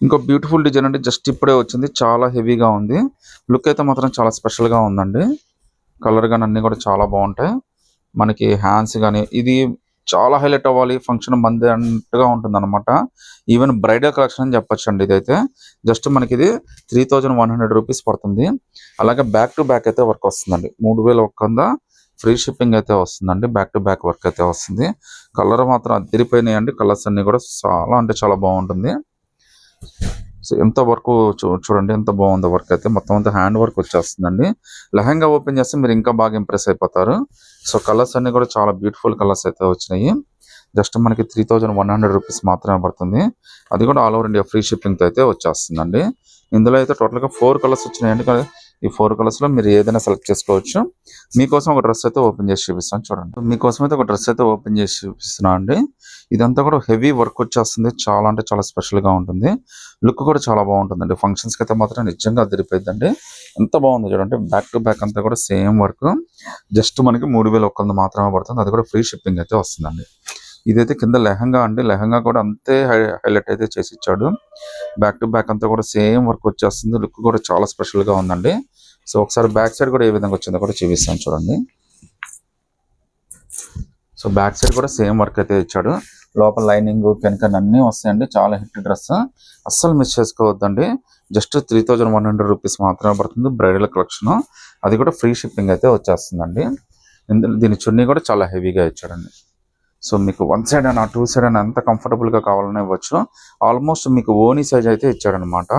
ఇంకో beautiful design అండి. Just ఇప్పుడే వచ్చింది. చాలా హెవీగా ఉంది. లుక్ అయితే మాత్రం చాలా స్పెషల్‌గా ఉందండి. కలర్ గాని అన్నీ కూడా చాలా బావుంటాయి. మనకి హ్యాండ్స్ గాని ఇది చాలా హైలైట్ అవ్వాలి. ఫంక్షన్ మందే అన్నట్టుగా ఉంటుందన్నమాట. ఈవెన్ బ్రైడల్ కలెక్షన్ అని చెప్పొచ్చండి ఇదైతే. జస్ట్ మనకిది 3100 రూపీస్ పడుతుంది. అలాగే బ్యాక్ టు బ్యాక్ అయితే వర్క్ వస్తుందండి. 3000 కింద ఫ్రీ షిప్పింగ్ అయితే వస్తుందండి. బ్యాక్ టు బ్యాక్ వర్క్ అయితే వస్తుంది. కలర్ మాత్రం అదిరిపోయినాయండి. కలర్స్ అన్నీ కూడా చాలా అంటే చాలా బాగుంటుంది. సో ఎంత వర్క్ చూడండి ఎంత బాగుందో వర్క్ అయితే. మొత్తం అంతా హ్యాండ్ వర్క్ వచ్చేస్తుందండి. లెహంగా ఓపెన్ చేస్తే మీరు ఇంకా బాగా ఇంప్రెస్ అయిపోతారు. సో కలర్స్ అన్ని కూడా చాలా బ్యూటిఫుల్ కలర్స్ అయితే వచ్చినాయి. జస్ట్ మనకి 3100 రూపీస్ మాత్రమే పడుతుంది. అది కూడా ఆల్ ఓవర్ ఇండియా ఫ్రీ షిప్పింగ్తో అయితే వచ్చేస్తుందండి. ఇందులో అయితే టోటల్గా 4 కలర్స్ వచ్చినాయండి. ఈ 4 కలర్స్లో మీరు ఏదైనా సెలెక్ట్ చేసుకోవచ్చు. మీకోసం ఒక డ్రెస్ అయితే ఓపెన్ చేసి చూపిస్తాను చూడండి. మీకోసం అయితే ఒక డ్రెస్ అయితే ఓపెన్ చేసి చూపిస్తున్నా అండి. ఇదంతా కూడా హెవీ వర్క్ వచ్చేస్తుంది. చాలా అంటే చాలా స్పెషల్గా ఉంటుంది. లుక్ కూడా చాలా బాగుంటుందండి. ఫంక్షన్స్కి అయితే మాత్రం నిజంగా అదిరిపోయిందండి. ఎంత బాగుంది చూడండి. బ్యాక్ టు బ్యాక్ అంతా కూడా సేమ్ వర్క్. జస్ట్ మనకి 3100 మాత్రమే పడుతుంది. అది కూడా ఫ్రీ షిప్పింగ్ అయితే వస్తుందండి. ఇదైతే కింద లెహంగా అండి. లెహంగా కూడా అంతే హైలైట్ అయితే చేసి ఇచ్చాడు. బ్యాక్ టు బ్యాక్ అంతా కూడా సేమ్ వర్క్ వచ్చేస్తుంది. లుక్ కూడా చాలా స్పెషల్గా ఉందండి. సో ఒకసారి బ్యాక్ సైడ్ కూడా ఏ విధంగా వచ్చిందో కూడా చూపిస్తాను చూడండి. సో బ్యాక్ సైడ్ కూడా సేమ్ వర్క్ అయితే ఇచ్చాడు. లోపల లైనింగ్ కెనకన్ అన్నీ వస్తాయండి. చాలా హిట్ డ్రెస్. అస్సలు మిస్ చేసుకోవద్దండి. జస్ట్ 3100 రూపీస్ మాత్రమే పడుతుంది. Bridal collection. అది కూడా ఫ్రీ షిప్పింగ్ అయితే వచ్చేస్తుందండి. దీని చున్నీ కూడా చాలా హెవీగా ఇచ్చాడండి. సో మీకు 1 సైడ్ అయినా 2 సైడ్ అయినా ఎంత కంఫర్టబుల్గా కావాలని ఇవ్వచ్చు. ఆల్మోస్ట్ మీకు ఓనీ సైజ్ అయితే ఇచ్చాడనమాట.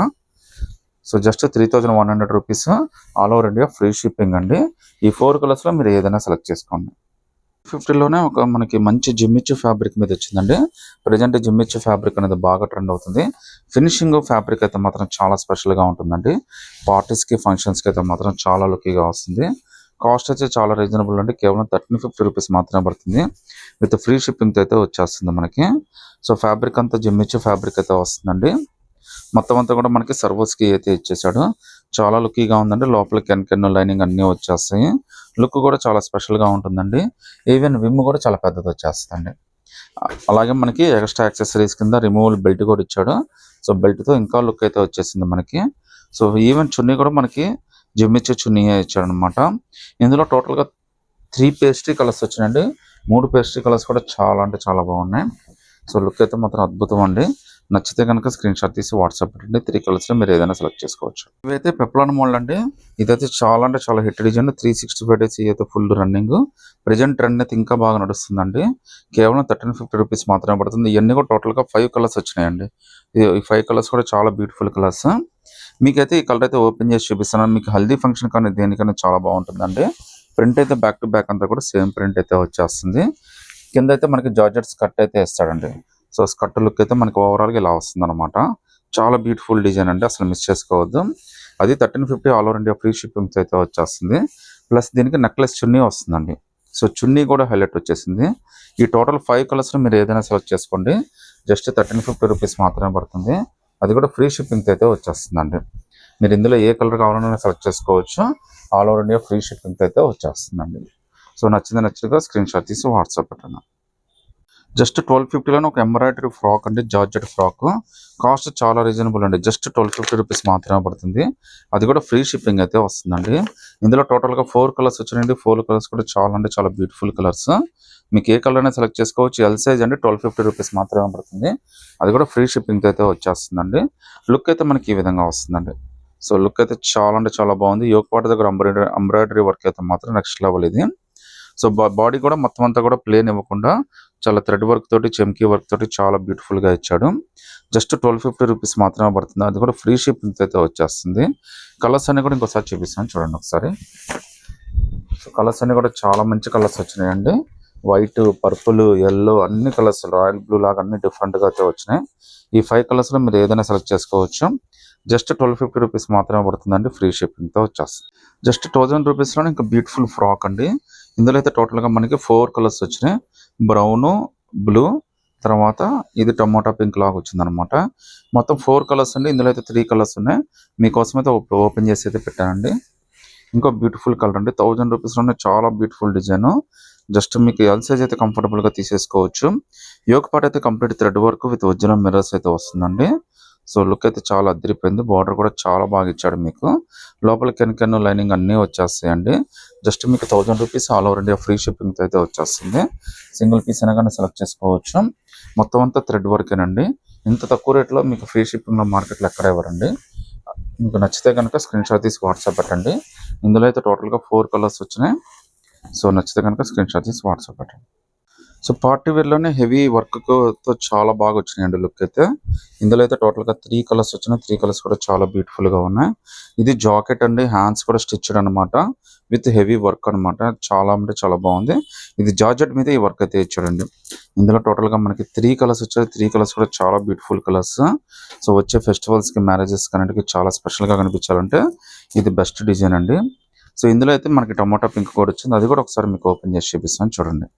So just 3100 rupees all over India free shipping అండి. ఈ 4 కలర్స్లో మీరు ఏదైనా సెలెక్ట్ చేసుకోండి. 50లోనే ఒక మనకి మంచి జిమ్మిచ్చు ఫ్యాబ్రిక్ మీద వచ్చిందండి. ప్రజెంట్ జిమ్మిచ్చు ఫ్యాబ్రిక్ అనేది బాగా ట్రెండ్ అవుతుంది. ఫినిషింగ్ ఫ్యాబ్రిక్ అయితే మాత్రం చాలా స్పెషల్గా ఉంటుందండి. పార్టీస్కి ఫంక్షన్స్కి అయితే మాత్రం చాలా లుక్కీగా వస్తుంది. కాస్ట్ అయితే చాలా రీజనబుల్ అండి. కేవలం 1350 రూపీస్ మాత్రమే పడుతుంది. విత్ ఫ్రీ షిప్పింగ్తో అయితే వచ్చేస్తుంది మనకి. సో ఫ్యాబ్రిక్ అంతా జిమ్మిచ్చు ఫ్యాబ్రిక్ అయితే వస్తుందండి. మొత్తం అంతా కూడా మనకి సర్వోస్కి అయితే ఇచ్చేసాడు. చాలా లుక్కీగా ఉందండి. లోపల కెన్ లైనింగ్ అన్నీ వచ్చేస్తాయి. లుక్ కూడా చాలా స్పెషల్గా ఉంటుందండి. ఈవెన్ విమ్ కూడా చాలా పెద్దది వచ్చేస్తుందండి. అలాగే మనకి ఎక్స్ట్రా యాక్సెసరీస్ కింద రిమూవల్ బెల్ట్ కూడా ఇచ్చాడు. సో బెల్ట్తో ఇంకా లుక్ అయితే వచ్చేసింది మనకి. సో ఈవెన్ చున్నీ కూడా మనకి జిమ్మిచ్చే చున్నీ ఇచ్చాడు అనమాట. ఇందులో టోటల్గా 3 పేస్ట్రీ కలర్స్ వచ్చినాయండి. 3 పేస్ట్రీ కలర్స్ కూడా చాలా అంటే చాలా బాగున్నాయి. సో లుక్ అయితే మాత్రం అద్భుతం అండి. నచ్చితే కనుక స్క్రీన్ షాట్ తీసి వాట్సాప్ పెట్టండి. 3 కలర్స్లో మీరు ఏదైనా సెలెక్ట్ చేసుకోవచ్చు. ఇవైతే పెప్లాన్ మోడల్ అండి. ఇదైతే చాలా అంటే చాలా హిట్ డిజైన్. 365 డేస్ అయితే ఫుల్ రన్నింగ్. ప్రజెంట్ ట్రెండ్ అయితే ఇంకా బాగా నడుస్తుందండి. కేవలం 1350 రూపీస్ మాత్రమే పడుతుంది. ఇవన్నీ కూడా టోటల్గా 5 కలర్స్ వచ్చినాయండి. ఈ 5 కలర్స్ కూడా చాలా బ్యూటిఫుల్ కలర్స్. మీకైతే ఈ కలర్ అయితే ఓపెన్ చేసి చూపిస్తున్నాను. మీకు హల్దీ ఫంక్షన్ కానీ దేనికైనా చాలా బాగుంటుందండి. ప్రింట్ అయితే బ్యాక్ టు బ్యాక్ అంతా కూడా సేమ్ ప్రింట్ అయితే వచ్చేస్తుంది. కింద అయితే మనకి జార్జెట్ స్కర్ట్ అయితే ఇస్తాడండి. సో స్కర్ట్ లుక్ అయితే మనకి ఓవరాల్గా ఇలా వస్తుంది అనమాట. చాలా బ్యూటిఫుల్ డిజైన్ అండి. అసలు మిస్ చేసుకోవద్దు. అది 1350 all over India free shippings అయితే వచ్చేస్తుంది. ప్లస్ దీనికి నెక్లెస్ చున్నీ వస్తుందండి. సో చున్నీ కూడా హైలైట్ వచ్చేసింది. ఈ టోటల్ 5 కలర్స్లో మీరు ఏదైనా సెలెక్ట్ చేసుకోండి. జస్ట్ 1350 రూపీస్ మాత్రమే పడుతుంది. అది కూడా ఫ్రీ షిప్పింగ్తో అయితే వచ్చేస్తుందండి. మీరు ఇందులో ఏ కలర్ కావాలన్నా సెలెక్ట్ చేసుకోవచ్చు. ఆల్ ఓవర్ ఇండియా ఫ్రీ షిప్పింగ్తో అయితే వచ్చేస్తుందండి. సో నచ్చినట్టుగా స్క్రీన్ షాట్ తీసి వాట్సాప్ పెట్టండి. జస్ట్ 1250లోనే ఒక ఎంబ్రాయిడరీ ఫ్రాక్ అండి. Georgette frock. కాస్ట్ చాలా రీజనబుల్ అండి. జస్ట్ 1250 రూపీస్ మాత్రమే పడుతుంది. అది కూడా ఫ్రీ షిప్పింగ్ అయితే వస్తుందండి. ఇందులో టోటల్గా 4 కలర్స్ వచ్చినాయండి. 4 కలర్స్ కూడా చాలా అంటే చాలా బ్యూటిఫుల్ కలర్స్. మీకు ఏ కలర్ అయినా సెలెక్ట్ చేసుకోవచ్చు. ఎల్ సైజ్ అండి 1250 రూపీస్ మాత్రమే పడుతుంది. అది కూడా ఫ్రీ షిప్పింగ్తో అయితే వచ్చేస్తుందండి. లుక్ అయితే మనకి ఈ విధంగా వస్తుందండి. సో లుక్ అయితే చాలా అంటే చాలా బాగుంది. యోక్ పాట దగ్గర ఎంబ్రాయిడరీ వర్క్ అయితే మాత్రం నెక్స్ట్ లెవెల్ ఇది. సో బాడీ కూడా మొత్తం అంతా కూడా ప్లేన్ ఇవ్వకుండా చాలా థ్రెడ్ వర్క్ తోటి చెమ్కీ వర్క్ తోటి చాలా బ్యూటిఫుల్గా ఇచ్చాడు. జస్ట్ 1250 రూపీస్ మాత్రమే పడుతుంది. అది కూడా ఫ్రీ షిప్పింగ్ అయితే వచ్చేస్తుంది. కలర్స్ అన్ని కూడా ఇంకోసారి చూపిస్తాను చూడండి ఒకసారి. సో కలర్స్ అన్ని కూడా చాలా మంచి కలర్స్ వచ్చినాయండి. వైట్, పర్పుల్, ఎల్లో అన్ని కలర్స్, రాయల్ బ్లూ లాగా అన్ని డిఫరెంట్గా అయితే వచ్చినాయి. ఈ 5 కలర్స్లో మీరు ఏదైనా సెలెక్ట్ చేసుకోవచ్చు. జస్ట్ 1250 రూపీస్ మాత్రమే పడుతుందండి. ఫ్రీ షిప్పింగ్తో వచ్చేస్తుంది. జస్ట్ 1000 రూపీస్లోనే ఇంకా బ్యూటిఫుల్ ఫ్రాక్ అండి. ఇందులో అయితే టోటల్గా మనకి 4 కలర్స్ వచ్చినాయి. బ్రౌను, బ్లూ, తర్వాత ఇది టమోటా పింక్ లాగా వచ్చిందనమాట. మొత్తం 4 కలర్స్ అండి. ఇందులో అయితే 3 కలర్స్ ఉన్నాయి. మీకోసం అయితే ఓపెన్ చేసి అయితే పెట్టానండి. ఇంకో బ్యూటిఫుల్ కలర్ అండి. 1000 రూపీస్లోనే చాలా బ్యూటిఫుల్ డిజైన్. జస్ట్ మీకు ఎల్ సైజ్ అయితే కంఫర్టబుల్గా తీసేసుకోవచ్చు. యోక్ పార్ట్ అయితే complete thread work with original mirrors అయితే వస్తుందండి. సో లుక్ అయితే చాలా అదిరిపోయింది. బార్డర్ కూడా చాలా బాగా ఇచ్చాడు మీకు. లోపల కెన్ లైనింగ్ అన్నీ వచ్చేస్తాయండి. జస్ట్ మీకు 1000 rupees all over India free షిప్పింగ్తో అయితే వచ్చేస్తుంది. సింగిల్ పీస్ అయినా కానీ సెలెక్ట్ చేసుకోవచ్చు. మొత్తం అంతా థ్రెడ్ వర్కేనండి. ఇంత తక్కువ రేట్లో మీకు ఫ్రీ షిప్పింగ్లో మార్కెట్లో ఎక్కడ ఇవ్వరండి. మీకు నచ్చితే కనుక స్క్రీన్ షాట్ తీసి వాట్సాప్ పెట్టండి. ఇందులో అయితే టోటల్గా 4 కలర్స్ వచ్చినాయి. సో నచ్చితే కనుక స్క్రీన్ షాట్ తీసి వాట్సాప్ పెట్టండి. సో పార్టీ వేర్లోనే హెవీ వర్క్తో చాలా బాగా వచ్చినాయండి లుక్ అయితే. ఇందులో అయితే టోటల్గా 3 కలర్స్ వచ్చినాయి. 3 కలర్స్ కూడా చాలా బ్యూటిఫుల్గా ఉన్నాయి. ఇది జాకెట్ అండి. హ్యాండ్స్ కూడా స్టిచ్డ్ అనమాట. విత్ హెవీ వర్క్ అనమాట. చాలా అంటే చాలా బాగుంది. ఇది జార్జెట్ మీద ఈ వర్క్ అయితే ఇచ్చాడండి. ఇందులో టోటల్గా మనకి 3 కలర్స్ వచ్చాయి. 3 కలర్స్ కూడా చాలా బ్యూటిఫుల్ కలర్స్. సో వచ్చే ఫెస్టివల్స్కి, మ్యారేజెస్కి అన్నిటికీ చాలా స్పెషల్గా కనిపించాలంటే ఇది బెస్ట్ డిజైన్ అండి. సో ఇందులో అయితే మనకి టమాటా పింక్ కూడా వచ్చింది. అది కూడా ఒకసారి మీకు ఓపెన్ చేసి చూపిస్తాను చూడండి.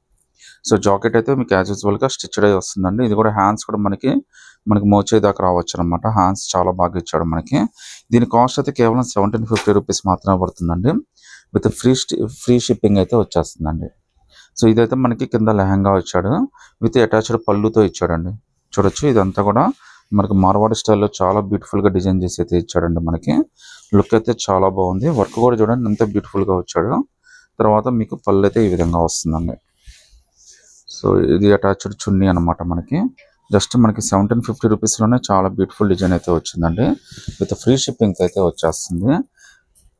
సో జాకెట్ అయితే మీకు యాజ్ యూజువల్గా స్టిచ్డ్ అయి వస్తుందండి. ఇది కూడా హ్యాండ్స్ కూడా మనకి మోచే దాకా రావచ్చు అనమాట. హ్యాండ్స్ చాలా బాగా ఇచ్చాడు మనకి. దీని కాస్ట్ అయితే కేవలం 1750 రూపీస్ మాత్రమే పడుతుందండి. విత్ ఫ్రీ షిప్పింగ్ అయితే వచ్చేస్తుందండి. సో ఇదైతే మనకి కింద లెహంగా ఇచ్చాడు. విత్ అటాచ్డ్ పళ్ళుతో ఇచ్చాడండి. చూడొచ్చు ఇదంతా కూడా మనకి మార్వాడి స్టైల్లో చాలా బ్యూటిఫుల్గా డిజైన్ చేసి అయితే ఇచ్చాడండి మనకి. లుక్ అయితే చాలా బాగుంది. వర్క్ కూడా చూడండి ఎంత బ్యూటిఫుల్గా వచ్చాడు. తర్వాత మీకు పళ్ళు అయితే ఈ విధంగా వస్తుందండి. సో ఇది అటాచ్డ్ చున్నీ అనమాట మనకి. జస్ట్ మనకి 1750 రూపీస్లోనే చాలా బ్యూటిఫుల్ డిజైన్ అయితే వచ్చిందండి. విత్ ఫ్రీ షిప్పింగ్ అయితే వచ్చేస్తుంది.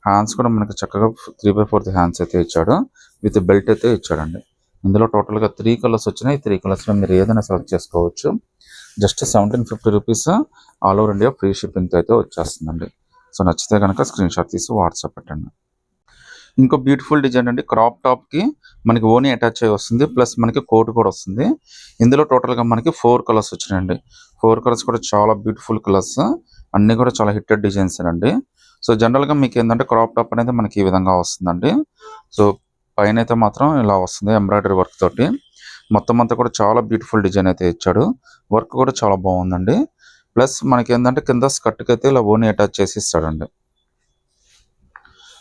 హ్యాండ్స్ కూడా మనకి చక్కగా 3/4 హ్యాండ్స్ అయితే ఇచ్చాడు. విత్ బెల్ట్ అయితే ఇచ్చాడండి. ఇందులో టోటల్గా 3 కలర్స్ వచ్చినాయి. 3 కలర్స్లో మీరు ఏదైనా సెలెక్ట్ చేసుకోవచ్చు. Just 1750 rupees all over India free షిప్పింగ్తో అయితే వచ్చేస్తుందండి. సో నచ్చితే కనుక స్క్రీన్ షాట్ తీసి వాట్సాప్ పెట్టండి. ఇంకో బ్యూటిఫుల్ డిజైన్ అండి. క్రాప్ టాప్కి మనకి ఓనీ అటాచ్ అయ్యి వస్తుంది. ప్లస్ మనకి కోట్ కూడా వస్తుంది. ఇందులో టోటల్గా మనకి 4 కలర్స్ వచ్చినాయండి. 4 కలర్స్ కూడా చాలా బ్యూటిఫుల్ కలర్స్. అన్నీ కూడా చాలా హిట్టెడ్ డిజైన్స్ అండి. సో జనరల్గా మీకు ఏంటంటే క్రాప్ టాప్ అనేది మనకి ఈ విధంగా వస్తుందండి. సో పైన అయితే మాత్రం ఇలా వస్తుంది ఎంబ్రాయిడరీ వర్క్ తోటి. మొత్తం అంతా కూడా చాలా బ్యూటిఫుల్ డిజైన్ అయితే ఇచ్చాడు. వర్క్ కూడా చాలా బాగుందండి. ప్లస్ మనకి ఏంటంటే కింద స్కర్ట్కి అయితే ఇలా ఓనీ అటాచ్ చేసి ఇస్తాడండి.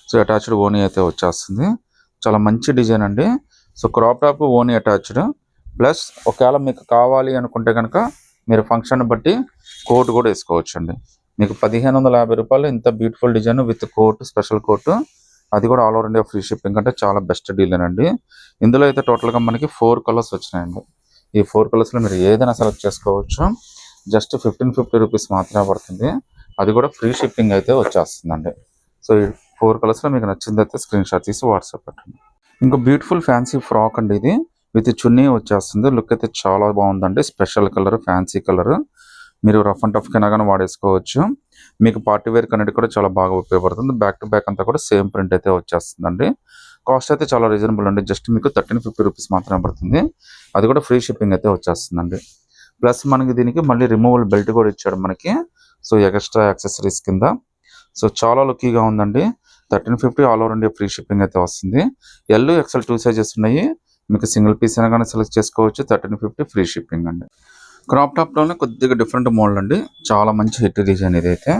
సో అటాచ్డ్ ఓనీ అయితే వచ్చేస్తుంది. చాలా మంచి డిజైన్ అండి. సో క్రాప్ టాప్ ఓనీ అటాచ్డ్. ప్లస్ ఒకవేళ మీకు కావాలి అనుకుంటే కనుక మీరు ఫంక్షన్ బట్టి కోట్ కూడా వేసుకోవచ్చు అండి. మీకు 1550 రూపాయలు ఇంత beautiful design with quote, special quote, అది కూడా all over India free shipping అంటే చాలా బెస్ట్ డీల్ అండి. ఇందులో అయితే టోటల్గా మనకి 4 కలర్స్ వచ్చినాయండి. ఈ 4 కలర్స్లో మీరు ఏదైనా సెలెక్ట్ చేసుకోవచ్చు. జస్ట్ 1550 రూపీస్ మాత్రమే పడుతుంది. అది కూడా ఫ్రీ షిప్పింగ్ అయితే వచ్చేస్తుందండి. సో ఈ 4 కలర్స్లో మీకు నచ్చింది అయితే స్క్రీన్ షాట్ తీసి వాట్సాప్ పెట్టండి. ఇంకో బ్యూటిఫుల్ ఫ్యాన్సీ ఫ్రాక్ అండి ఇది. విత్ చున్నీ వచ్చేస్తుంది. లుక్ అయితే చాలా బాగుందండి. Special colour, fancy colour. మీరు రఫ్ అండ్ టఫ్ కింద కానీ వాడేసుకోవచ్చు. మీకు పార్టీ వేర్ కన్నట్టు కూడా చాలా బాగా ఉపయోగపడుతుంది. బ్యాక్ టు బ్యాక్ అంతా కూడా సేమ్ ప్రింట్ అయితే వచ్చేస్తుందండి. కాస్ట్ అయితే చాలా రీజనబుల్ అండి. జస్ట్ మీకు 1350 రూపీస్ మాత్రమే పడుతుంది. అది కూడా ఫ్రీ షిప్పింగ్ అయితే వచ్చేస్తుందండి. ప్లస్ మనకి దీనికి మళ్ళీ రిమూవల్ బెల్ట్ కూడా ఇచ్చాడు మనకి. సో ఎక్స్ట్రా యాక్సెసరీస్ కింద. సో చాలా లుక్కీగా ఉందండి. 1350 all over India free shipping అయితే వస్తుంది. ఎల్, ఎక్సెల్ 2 సైజెస్ ఉన్నాయి. మీకు సింగిల్ పీస్ అయినా కానీ సెలెక్ట్ చేసుకోవచ్చు. 1350 ఫ్రీ షిప్పింగ్ అండి. క్రాప్ టాప్లోనే కొద్దిగా డిఫరెంట్ మోడల్ అండి. చాలా మంచి హిట్ డిజైన్ ఇదైతే.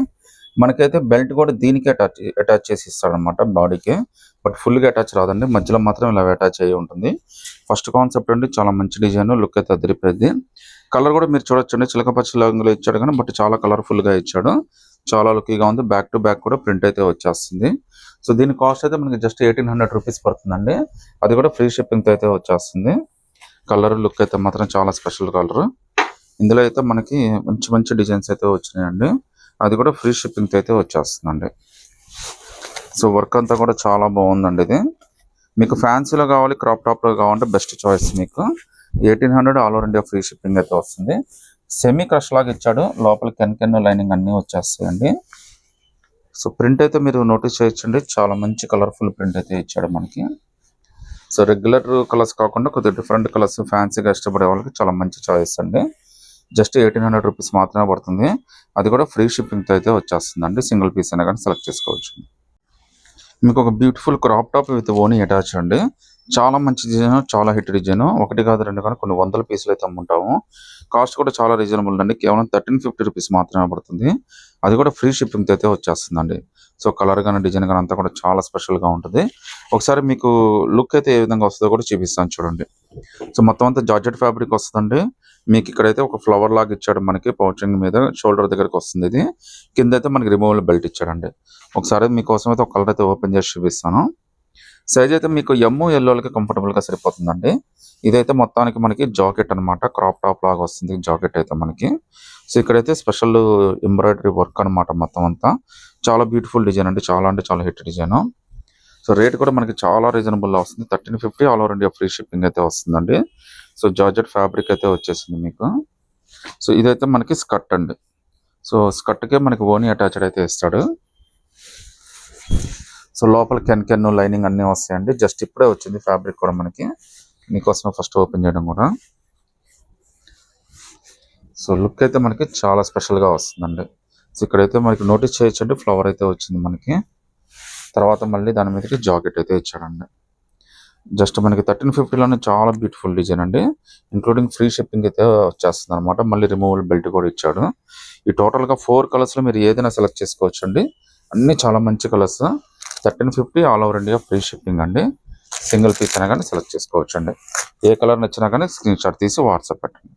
మనకైతే బెల్ట్ కూడా దీనికి అటాచ్ చేసి ఇస్తాడనమాట బాడీకి. బట్ ఫుల్గా అటాచ్ రాదండి. మధ్యలో మాత్రం ఇలా అటాచ్ అయ్యి ఉంటుంది. ఫస్ట్ కాన్సెప్ట్ అండి. చాలా మంచి డిజైన్. లుక్ అయితే అదిరిపోయింది. కలర్ కూడా మీరు చూడొచ్చండి. చిలకపచ్చి రంగులో ఇచ్చాడు కానీ బట్ చాలా కలర్ఫుల్గా ఇచ్చాడు. చాలా లుక్కీగా ఉంది. బ్యాక్ టు బ్యాక్ కూడా ప్రింట్ అయితే వచ్చేస్తుంది. సో దీని కాస్ట్ అయితే మనకి జస్ట్ 1800 రూపీస్ పడుతుందండి. అది కూడా ఫ్రీ షిప్పింగ్తో అయితే వచ్చేస్తుంది. కలర్ లుక్ అయితే మాత్రం చాలా స్పెషల్ కలర్. ఇందులో అయితే మనకి మంచి మంచి డిజైన్స్ అయితే వచ్చినాయండి. అది కూడా ఫ్రీ షిప్పింగ్తో అయితే వచ్చేస్తుందండి. సో వర్క్ అంతా కూడా చాలా బాగుందండి. ఇది మీకు ఫ్యాన్సీలో కావాలి, క్రాప్ టాప్లో కావాలంటే బెస్ట్ చాయిస్. మీకు 1800 all over India free shipping అయితే వస్తుంది. సెమీ క్రష్ లాగా ఇచ్చాడు. లోపల కెన్ లైనింగ్ అన్నీ వచ్చేస్తాయండి. సో ప్రింట్ అయితే మీరు నోటీస్ చేయొచ్చండి. చాలా మంచి కలర్ఫుల్ ప్రింట్ అయితే ఇచ్చాడు మనకి. సో రెగ్యులర్ కలర్స్ కాకుండా కొద్దిగా డిఫరెంట్ కలర్స్ ఫ్యాన్సీగా ఇష్టపడే వాళ్ళకి చాలా మంచి చాయిస్ అండి. జస్ట్ 1800 రూపీస్ మాత్రమే పడుతుంది. అది కూడా ఫ్రీ షిప్పింగ్తో అయితే వచ్చేస్తుందండి. సింగిల్ పీస్ అయినా కానీ సెలెక్ట్ చేసుకోవచ్చు. మీకు ఒక బ్యూటిఫుల్ క్రాప్ టాప్ విత్ ఓనీ అటాచ్ అండి. చాలా మంచి డిజైన్, చాలా హిట్ డిజైన్. 1 కాదు 2 కానీ కొన్ని వందల పీసులు అయితే అమ్ముంటాము. కాస్ట్ కూడా చాలా రీజనబుల్ అండి. కేవలం 1350 రూపీస్ మాత్రమే పడుతుంది. అది కూడా ఫ్రీ షిప్పింగ్తో అయితే వచ్చేస్తుందండి. సో కలర్ కానీ డిజైన్ కానీ అంతా కూడా చాలా స్పెషల్గా ఉంటుంది. ఒకసారి మీకు లుక్ అయితే ఏ విధంగా వస్తుందో కూడా చూపిస్తాను చూడండి. సో మొత్తం అంతా జార్జెట్ ఫ్యాబ్రిక్ వస్తుందండి. మీకు ఇక్కడైతే ఒక ఫ్లవర్ లాగా ఇచ్చాడు మనకి పౌచింగ్ మీద షోల్డర్ దగ్గరకు వస్తుంది ఇది. కింద అయితే మనకి రిమూవల్ బెల్ట్ ఇచ్చాడండి. ఒకసారి మీకోసం అయితే ఒక కలర్ అయితే ఓపెన్ చేసి చూపిస్తాను. సైజ్ అయితే మీకు ఎమ్ ఎల్లోలకి కంఫర్టబుల్ గా సరిపోతుందండి. ఇదైతే మొత్తానికి మనకి జాకెట్ అన్నమాట. క్రాప్ టాప్ లాగా వస్తుంది జాకెట్ అయితే మనకి. సో ఇక్కడైతే స్పెషల్ ఎంబ్రాయిడరీ వర్క్ అన్నమాట మొత్తం అంతా. చాలా బ్యూటిఫుల్ డిజైన్ అండి. చాలా అంటే చాలా హిట్ డిజైన్. సో రేట్ కూడా మనకి చాలా రీజనబుల్ లో వస్తుంది. 1350 all over India free shipping అయితే వస్తుందండి. సో జార్జెట్ ఫ్యాబ్రిక్ అయితే వచ్చేసింది మీకు. సో ఇదైతే మనకి స్కర్ట్ అండి. సో స్కర్ట్ కే మనకి ఓనీ అటాచ్డ్ అయితే ఇస్తాడు. సో లోపల కెన్ లైనింగ్ అన్ని వస్తాయండి. జస్ట్ ఇప్పుడే వచ్చింది ఫ్యాబ్రిక్ కూడా మనకి. మీకోసం ఫస్ట్ ఓపెన్ చేయడం కూడా. సో లుక్ అయితే మనకి చాలా స్పెషల్ గా వస్తుందండి. సో ఇక్కడైతే మనకి నోటీస్ చేయొచ్చండి ఫ్లవర్ అయితే వచ్చింది మనకి. తర్వాత మళ్ళీ దాని మీదకి జాకెట్ అయితే ఇచ్చాడండి. జస్ట్ మనకి 1350లోనే చాలా బ్యూటిఫుల్ డిజైన్ అండి. ఇంక్లూడింగ్ ఫ్రీ షిప్పింగ్ అయితే వచ్చేస్తుంది అనమాట. మళ్ళీ రిమూవల్ బెల్ట్ కూడా ఇచ్చాడు. ఈ టోటల్ గా 4 కలర్స్ లో మీరు ఏదైనా సెలెక్ట్ చేసుకోవచ్చు అండి. అన్ని చాలా మంచి colours. 1350 all over India free shipping అండి. సింగిల్ పీస్ అయినా కానీ సెలెక్ట్ చేసుకోవచ్చు అండి. ఏ కలర్ నచ్చినా కానీ స్క్రీన్ షాట్ తీసి వాట్సాప్ పెట్టండి.